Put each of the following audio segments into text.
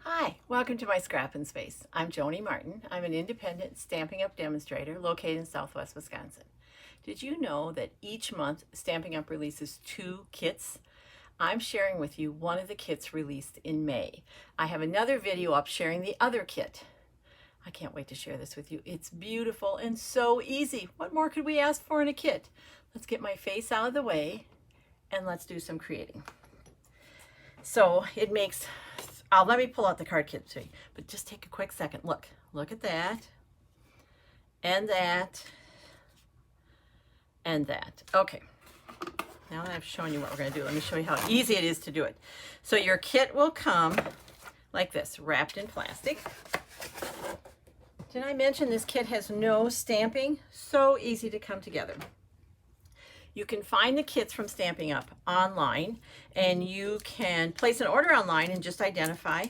Hi, welcome to my Scrappin' Space. I'm Joni Martin. I'm an independent Stampin' Up! Demonstrator located in Southwest Wisconsin. Did you know that each month Stampin' Up! Releases 2 kits? I'm sharing with you one of the kits released in May. I have another video up sharing the other kit. I can't wait to share this with you. It's beautiful and so easy. What more could we ask for in a kit? Let's get my face out of the way and let's do some creating. So it makes, let me pull out the card kit to you, but just take a quick second. Look at that, and that, and that. Okay, now that I've shown you what we're gonna do, let me show you how easy it is to do it. So your kit will come like this, wrapped in plastic. Did I mention this kit has no stamping? So easy to come together. You can find the kits from Stampin' Up! Online, and you can place an order online and just identify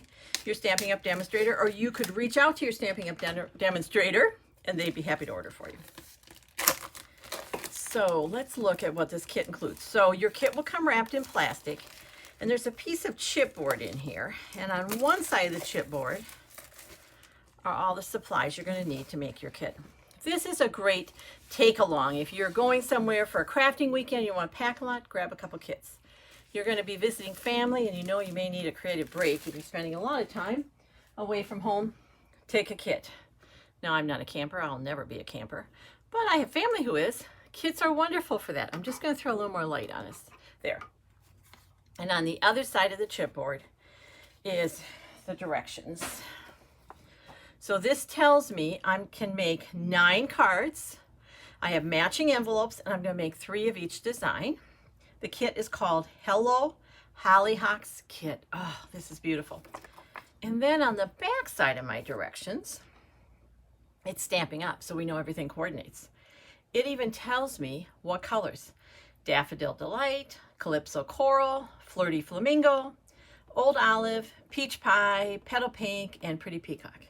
your Stampin' Up! Demonstrator, or you could reach out to your Stampin' Up! Demonstrator and they'd be happy to order for you. So let's look at what this kit includes. So your kit will come wrapped in plastic, and there's a piece of chipboard in here, and on one side of the chipboard are all the supplies you're going to need to make your kit. This is a great take along. If you're going somewhere for a crafting weekend, you want to pack a lot, grab a couple kits. You're going to be visiting family and you know you may need a creative break. If you're spending a lot of time away from home, take a kit. Now, I'm not a camper. I'll never be a camper, but I have family who is. Kits are wonderful for that. I'm just going to throw a little more light on us there. And on the other side of the chipboard is the directions. So this tells me I can make 9 cards. I have matching envelopes, and I'm going to make 3 of each design. The kit is called Hello Hollyhocks Kit. Oh, this is beautiful. And then on the back side of my directions, it's Stampin' Up! So we know everything coordinates. It even tells me what colors: Daffodil Delight, Calypso Coral, Flirty Flamingo, Old Olive, Peach Pie, Petal Pink, and Pretty Peacock.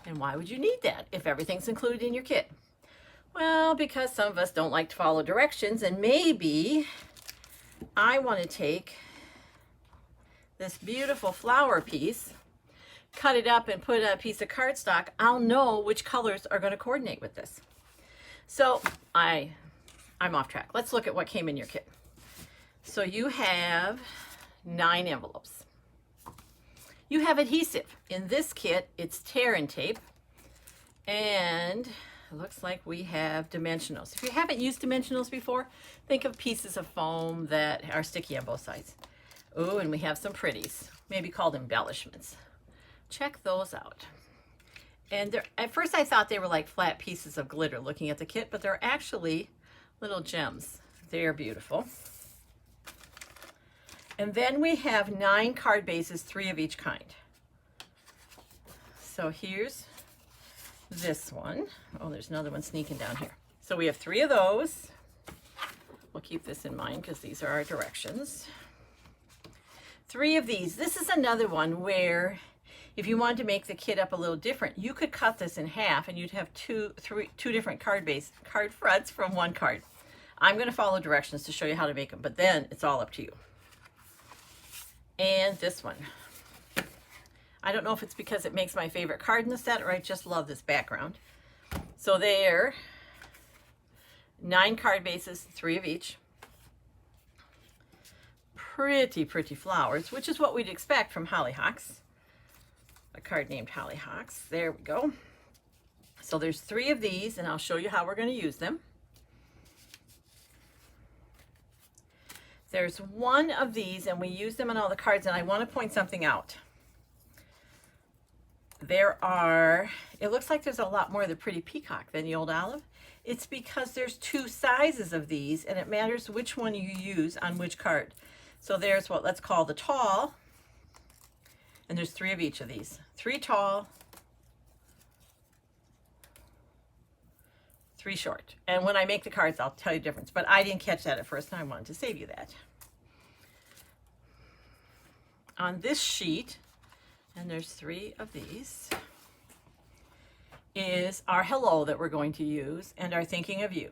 And why would you need that if everything's included in your kit? Well, because some of us don't like to follow directions, and maybe I want to take this beautiful flower piece, cut it up, and put a piece of cardstock. I'll know which colors are going to coordinate with this. So I'm off track. Let's look at what came in your kit. So you have 9 envelopes. You have adhesive. In this kit, it's tear and tape, and it looks like we have dimensionals. If you haven't used dimensionals before, think of pieces of foam that are sticky on both sides. Oh, and we have some pretties, maybe called embellishments. Check those out. And at first I thought they were like flat pieces of glitter looking at the kit, but they're actually little gems. They're beautiful. And then we have 9 card bases, 3 of each kind. So here's this one. Oh, there's another one sneaking down here. So we have 3 of those. We'll keep this in mind because these are our directions. 3 of these. This is another one where if you wanted to make the kit up a little different, you could cut this in half and you'd have two different card fronts from one card. I'm going to follow directions to show you how to make them, but then it's all up to you. And this one. I don't know if it's because it makes my favorite card in the set or I just love this background. So they're 9 card bases, 3 of each. Pretty, pretty flowers, which is what we'd expect from Hollyhocks. A card named Hollyhocks. There we go. So there's 3 of these, and I'll show you how we're going to use them. There's 1 of these, and we use them on all the cards, and I want to point something out. It looks like there's a lot more of the Pretty Peacock than the Old Olive. It's because there's 2 sizes of these, and it matters which one you use on which card. So there's what let's call the tall, and there's 3 of each of these. 3 tall, 3 short. And when I make the cards, I'll tell you the difference. But I didn't catch that at first, and I wanted to save you that. On this sheet, and there's 3 of these, is our hello that we're going to use and our thinking of you.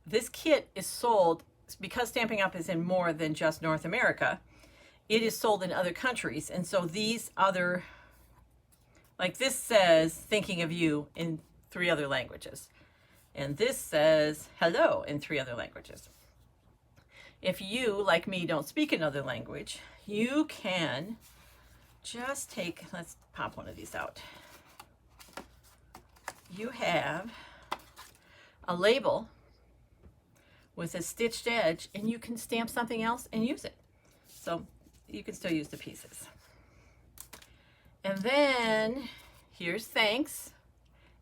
This kit is sold because Stampin' Up! Is in more than just North America. it is sold in other countries. And so these other, like this says thinking of you in 3 other languages. And this says hello in 3 other languages. If you, like me, don't speak another language, you can just take, let's pop one of these out. You have a label with a stitched edge, and you can stamp something else and use it. So you can still use the pieces. And then here's thanks,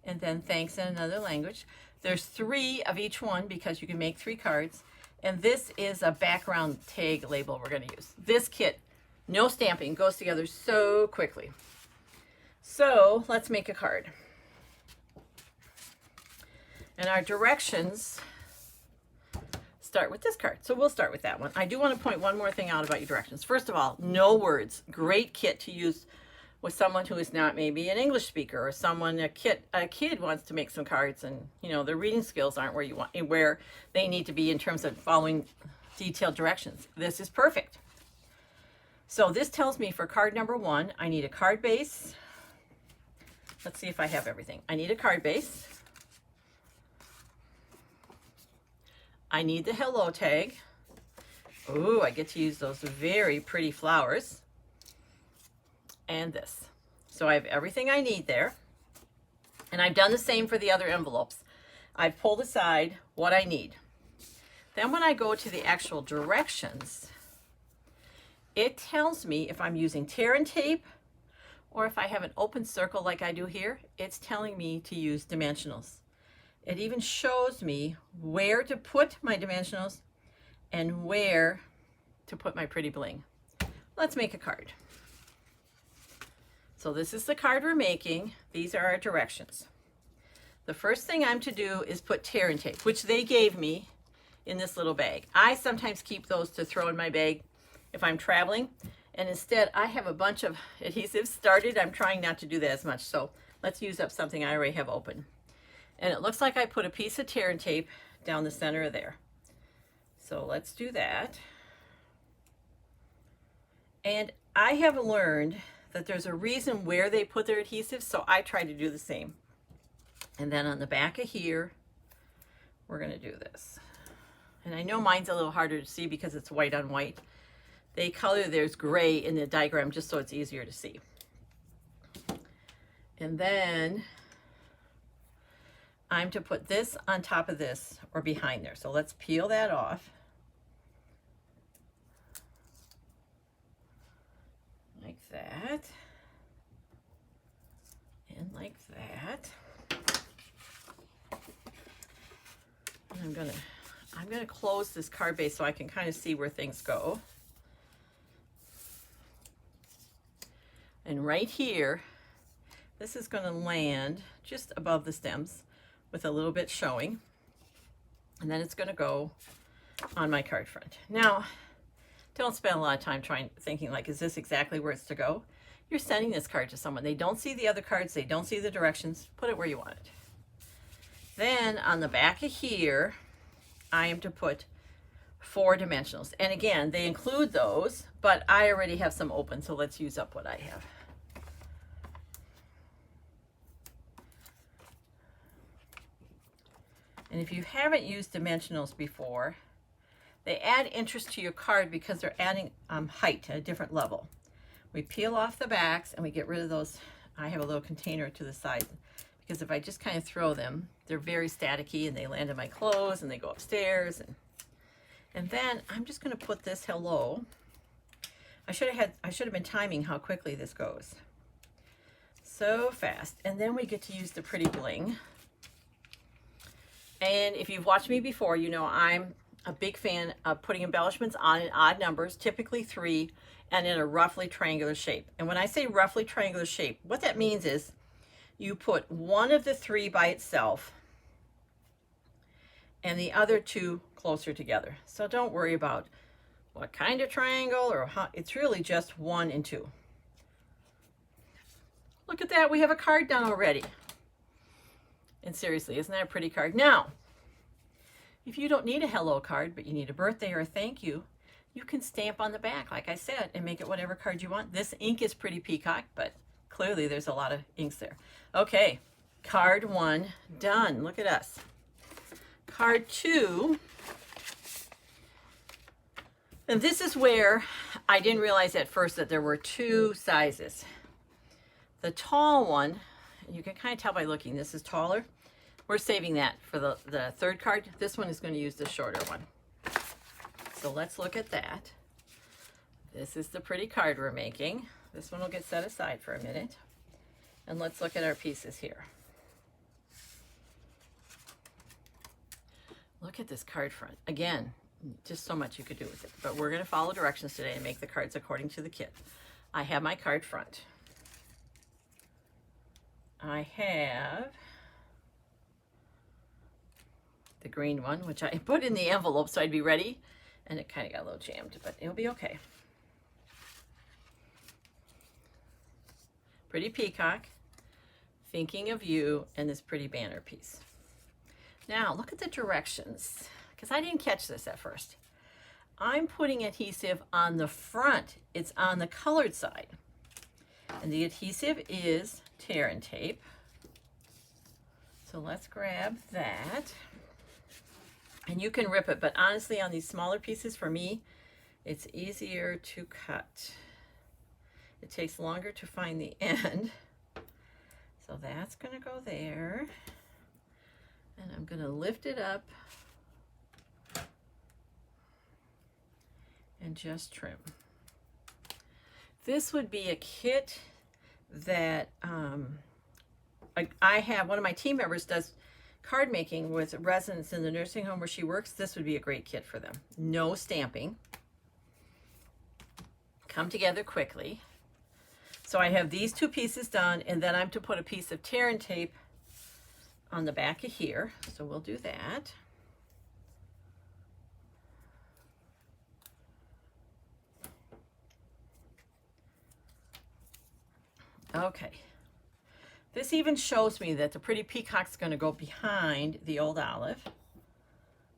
and then thanks in another language. There's 3 of each one because you can make 3 cards. And this is a background tag label we're going to use. This kit, no stamping, goes together so quickly. So let's make a card. And our directions start with this card. So we'll start with that one. I do want to point one more thing out about your directions. First of all, no words. Great kit to use with someone who is not maybe an English speaker, or someone, a kid wants to make some cards, and you know their reading skills aren't where they need to be in terms of following detailed directions. This is perfect. So this tells me for card number 1, I need a card base. Let's see if I have everything. I need a card base. I need the hello tag. Ooh, I get to use those very pretty flowers. And this. So I have everything I need there. And I've done the same for the other envelopes. I've pulled aside what I need. Then when I go to the actual directions, it tells me if I'm using tear and tape, or if I have an open circle like I do here, it's telling me to use dimensionals. It even shows me where to put my dimensionals and where to put my pretty bling. Let's make a card. So this is the card we're making. These are our directions. The first thing I'm to do is put tear and tape, which they gave me in this little bag. I sometimes keep those to throw in my bag if I'm traveling. And instead, I have a bunch of adhesives started. I'm trying not to do that as much. So let's use up something I already have open. And it looks like I put a piece of tear and tape down the center of there. So let's do that. And I have learned that there's a reason where they put their adhesives, so I try to do the same. And then on the back of here, we're going to do this. And I know mine's a little harder to see because it's white on white. They color theirs gray in the diagram just so it's easier to see. And then I'm to put this on top of this or behind there. So let's peel that off. Like that. And like that. And I'm gonna close this card base so I can kind of see where things go. And right here, this is going to land just above the stems with a little bit showing. And then it's going to go on my card front. Now, don't spend a lot of time thinking like, is this exactly where it's to go? You're sending this card to someone. They don't see the other cards. They don't see the directions. Put it where you want it. Then on the back of here, I am to put 4 dimensionals. And again, they include those, but I already have some open, so let's use up what I have. And if you haven't used dimensionals before, they add interest to your card because they're adding height at a different level. We peel off the backs and we get rid of those. I have a little container to the side because if I just kind of throw them, they're very staticky and they land in my clothes and they go upstairs. And then I'm just going to put this hello. I should have been timing how quickly this goes. So fast. And then we get to use the pretty bling. And if you've watched me before, you know I'm a big fan of putting embellishments on in odd numbers, typically 3, and in a roughly triangular shape. And when I say roughly triangular shape, what that means is you put one of the 3 by itself and the other 2 closer together. So don't worry about what kind of triangle or how, it's really just 1 and 2. Look at that, we have a card done already. And seriously, isn't that a pretty card? Now, if you don't need a hello card, but you need a birthday or a thank you, you can stamp on the back, like I said, and make it whatever card you want. This ink is pretty peacock, but clearly there's a lot of inks there. Okay, card 1 done. Look at us. Card 2. And this is where I didn't realize at first that there were 2 sizes. The tall one, you can kind of tell by looking, this is taller. We're saving that for the 3rd card. This one is going to use the shorter one. So let's look at that. This is the pretty card we're making. This one will get set aside for a minute. And let's look at our pieces here. Look at this card front. Again, just so much you could do with it. But we're going to follow directions today and make the cards according to the kit. I have my card front. I have the green one, which I put in the envelope so I'd be ready. And it kind of got a little jammed, but it'll be okay. Pretty peacock, thinking of you, and this pretty banner piece. Now, look at the directions, because I didn't catch this at first. I'm putting adhesive on the front. It's on the colored side. And the adhesive is tear and tape. So let's grab that. And you can rip it, but honestly, on these smaller pieces, for me, it's easier to cut. It takes longer to find the end. So that's going to go there. And I'm going to lift it up and just trim. This would be a kit that I have, one of my team members does card making with residents in the nursing home where she works. This would be a great kit for them. No stamping. Come together quickly. So I have these 2 pieces done, and then I'm to put a piece of tear and tape on the back of here. So we'll do that. Okay. This even shows me that the pretty peacock's going to go behind the old olive.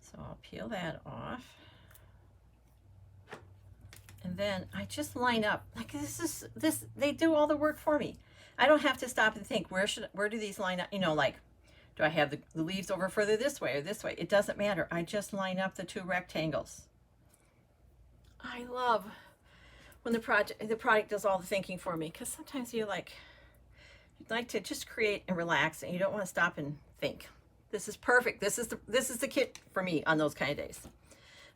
So I'll peel that off. And then I just line up. Like this, they do all the work for me. I don't have to stop and think, where do these line up? You know, like, do I have the leaves over further this way or this way? It doesn't matter. I just line up the 2 rectangles. I love when the product does all the thinking for me, because sometimes you'd like to just create and relax, and you don't want to stop and think. This is perfect. This is the kit for me on those kind of days.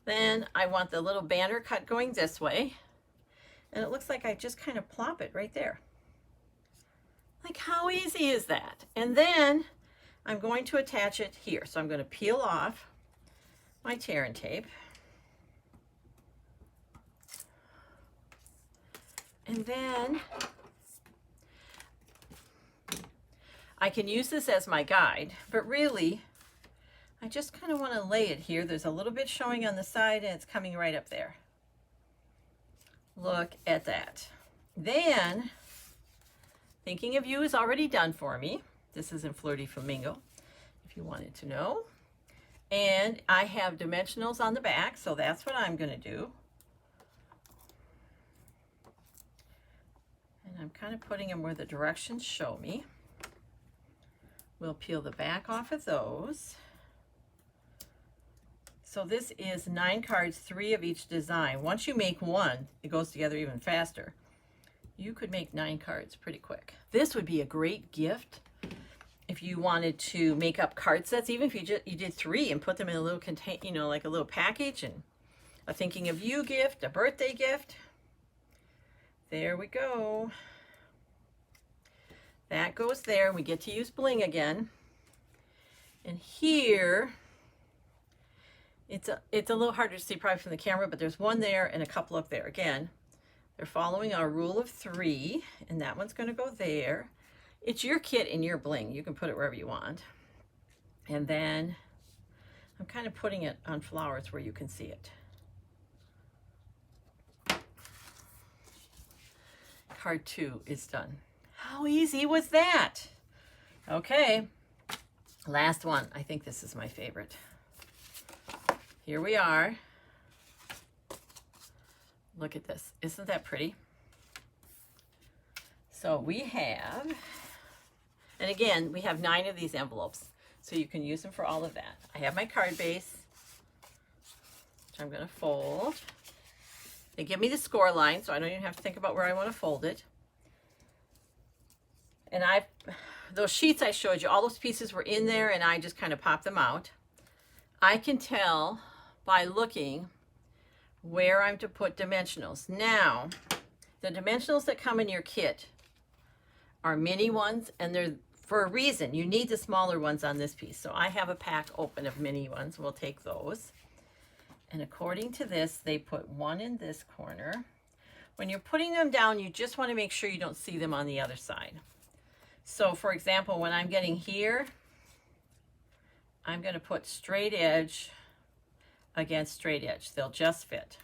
Then I want the little banner cut going this way, and it looks like I just kind of plop it right there. Like, how easy is that? And then I'm going to attach it here. So I'm going to peel off my tear and tape. And then I can use this as my guide, but really I just kind of want to lay it here. There's a little bit showing on the side, and it's coming right up there. Look at that. Then Thinking of You is already done for me. This is in Flirty Flamingo, if you wanted to know. And I have dimensionals on the back, so that's what I'm going to do. And I'm kind of putting them where the directions show me. We'll peel the back off of those. So this is 9 cards, 3 of each design. Once you make one, it goes together even faster. You could make 9 cards pretty quick. This would be a great gift if you wanted to make up card sets, even if you did 3 and put them in a little like a little package, and a Thinking of You gift, a birthday gift. There we go. That goes there. We get to use bling again. And here, it's a little harder to see probably from the camera, but there's one there and a couple up there. Again, they're following our rule of 3, and that one's going to go there. It's your kit and your bling. You can put it wherever you want. And then I'm kind of putting it on flowers where you can see it. Card 2 is done. How easy was that? Okay, last one. I think this is my favorite. Here we are. Look at this. Isn't that pretty? So we have, and again, we have 9 of these envelopes, so you can use them for all of that. I have my card base, which I'm going to fold. They give me the score line, so I don't even have to think about where I want to fold it. And those sheets I showed you, all those pieces were in there, and I just kind of popped them out. I can tell by looking where I'm to put dimensionals. Now, the dimensionals that come in your kit are mini ones, and they're for a reason. You need the smaller ones on this piece. So I have a pack open of mini ones. We'll take those. And according to this, they put 1 in this corner. When you're putting them down, you just want to make sure you don't see them on the other side. So for example, when I'm getting here, I'm going to put straight edge against straight edge. They'll just fit.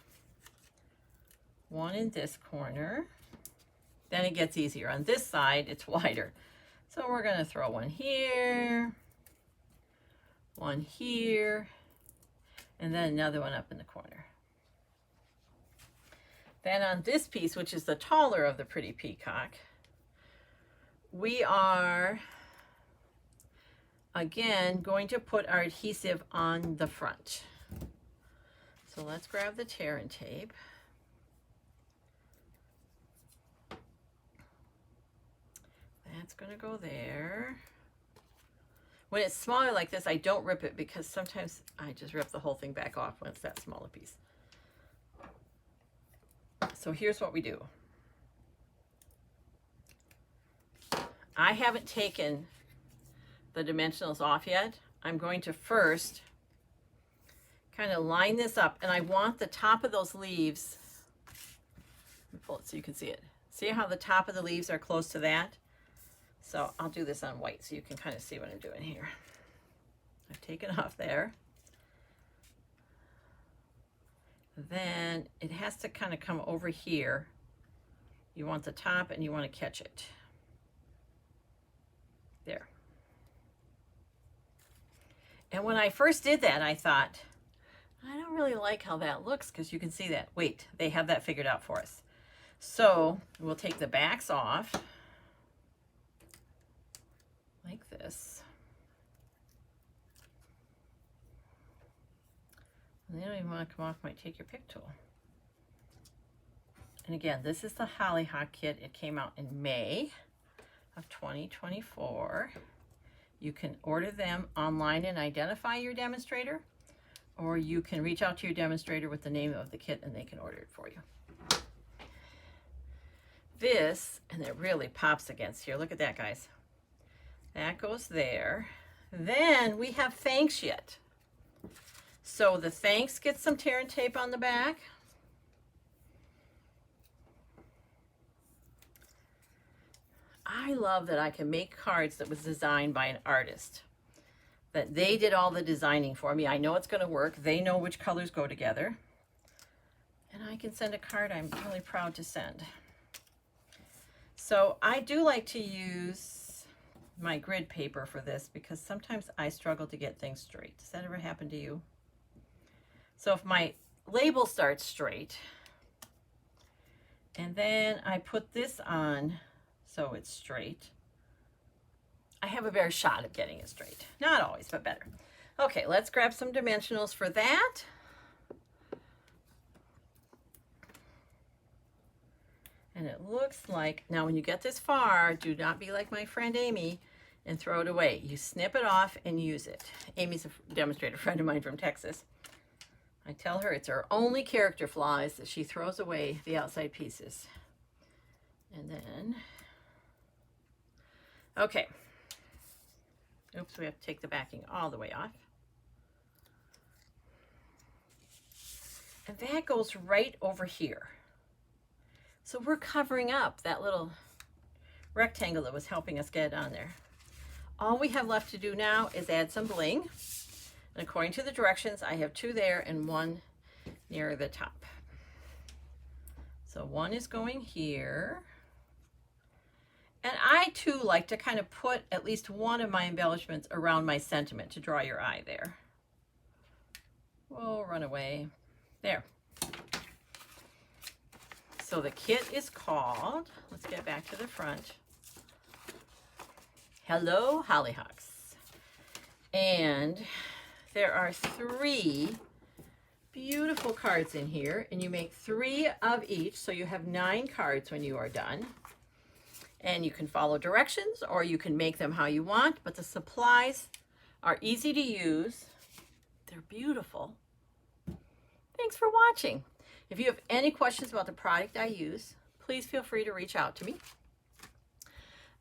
1 in this corner. Then it gets easier. On this side, it's wider. So we're going to throw 1 here, 1 here, and then another one up in the corner. Then on this piece, which is the taller of the pretty peacock, we are, again, going to put our adhesive on the front. So let's grab the tear and tape. That's going to go there. When it's smaller like this, I don't rip it because sometimes I just rip the whole thing back off when it's that small a piece. So here's what we do. I haven't taken the dimensionals off yet. I'm going to first kind of line this up, and I want the top of those leaves, let me pull it so you can see it. See how the top of the leaves are close to that? So I'll do this on white so you can kind of see what I'm doing here. I've taken off there. Then it has to kind of come over here. You want the top and you want to catch it. There. And when I first did that, I thought, I don't really like how that looks, because you can see that. Wait, they have that figured out for us. So we'll take the backs off. Like this. And they don't even want to come off my Take Your Pick tool. And again, this is the Hollyhock kit. It came out in May of 2024. You can order them online and identify your demonstrator, or you can reach out to your demonstrator with the name of the kit and they can order it for you. This, and it really pops against here. Look at that, guys. That goes there. Then we have thanks yet. So the thanks get some tear and tape on the back. I love that I can make cards that was designed by an artist. That they did all the designing for me. I know it's going to work. They know which colors go together. And I can send a card I'm really proud to send. So I do like to use my grid paper for this because sometimes I struggle to get things straight. Does that ever happen to you? So if my label starts straight, and then I put this on so it's straight, I have a better shot of getting it straight. Not always, but better. Okay, let's grab some dimensionals for that. And it looks like, now when you get this far, do not be like my friend Amy and throw it away. You snip it off and use it. Amy's a demonstrator friend of mine from Texas. I tell her it's her only character flaw is that she throws away the outside pieces. And then, okay. Oops, we have to take the backing all the way off. And that goes right over here. So we're covering up that little rectangle that was helping us get it on there. All we have left to do now is add some bling. And according to the directions, I have 2 there and 1 near the top. So 1 is going here. And I too like to kind of put at least one of my embellishments around my sentiment to draw your eye there. Whoa, run away. There. So the kit is called, let's get back to the front, Hello Hollyhocks. And there are 3 beautiful cards in here, and you make 3 of each, so you have 9 cards when you are done. And you can follow directions or you can make them how you want, but the supplies are easy to use. They're beautiful. Thanks for watching. If you have any questions about the product I use, please feel free to reach out to me.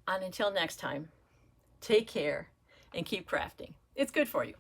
And until next time, take care and keep crafting. It's good for you.